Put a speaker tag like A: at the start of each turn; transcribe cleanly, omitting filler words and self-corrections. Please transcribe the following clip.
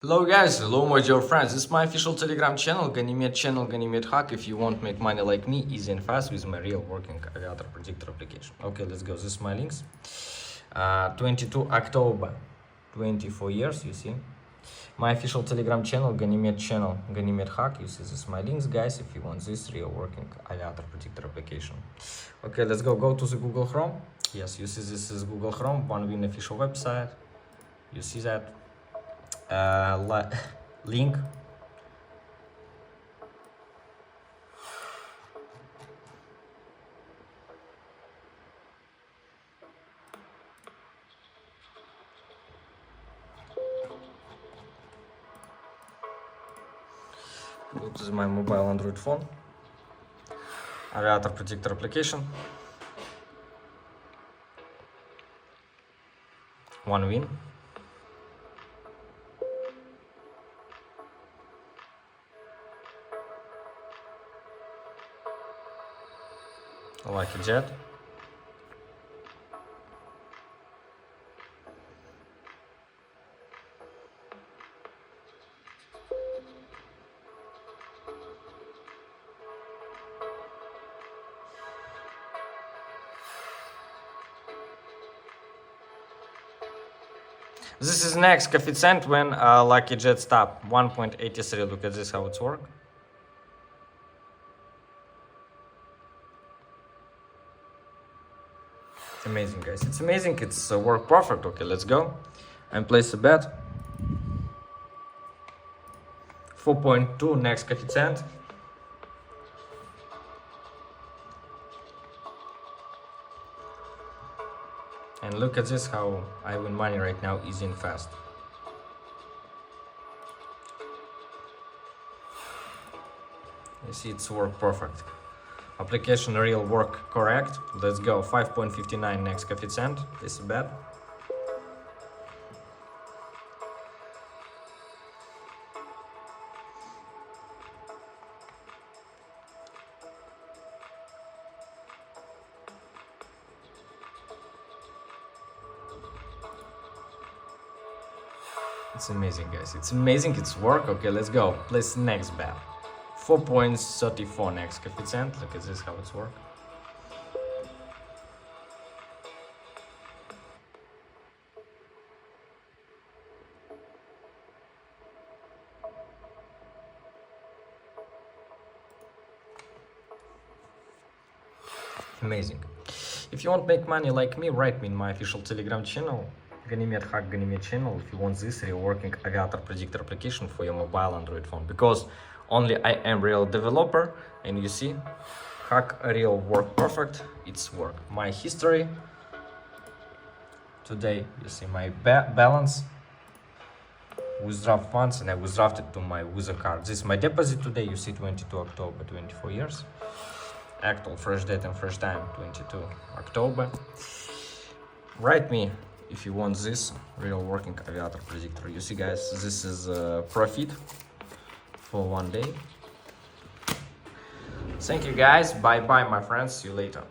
A: Hello guys, hello my dear friends, this is my official Telegram channel, Ganymede Hack. If you want to make money like me, easy and fast with my real working Aviator Predictor application. Okay, let's go, this is my links. 22 October, 24 years, you see. My official Telegram channel, Ganymede Hack. You see, this is my links, guys, if you want this real working Aviator Predictor application. Okay, let's go to the Google Chrome. Yes, you see, this is Google Chrome, OneWin official website. You see that. Link. This is my mobile Android phone. Aviator Predictor application. OneWin. Like a jet. This is next coefficient when Lucky Jet stop 1.83. Look at this, how it's work. Amazing, guys. It's amazing. It's work perfect. Okay, let's go and place a bet. 4.2 next coefficient. And look at this, how I win money right now, easy and fast. You see, it's work perfect. Application real work correct. Let's go. 5.59 next coefficient. This is bad. It's amazing, guys. It's amazing. It's work. Okay, let's go. Place next bet. 4.34 next coefficient. Look at this, how it's work. Amazing. If you want to make money like me, write me in my official Telegram channel, Ganymede Hack Ganymede channel, if you want this real working Aviator Predictor application for your mobile Android phone, because only I am real developer, and you see, hack real work perfect. It's work. My history today, you see my balance, withdraw funds, and I withdrawed to my Visa card. This is my deposit today. You see, 22 October, 24 years. Actual fresh date and fresh time, 22 October. Write me if you want this real working Aviator Predictor. You see, guys, this is profit for one day. Thank you, guys. Bye bye, my friends. See you later.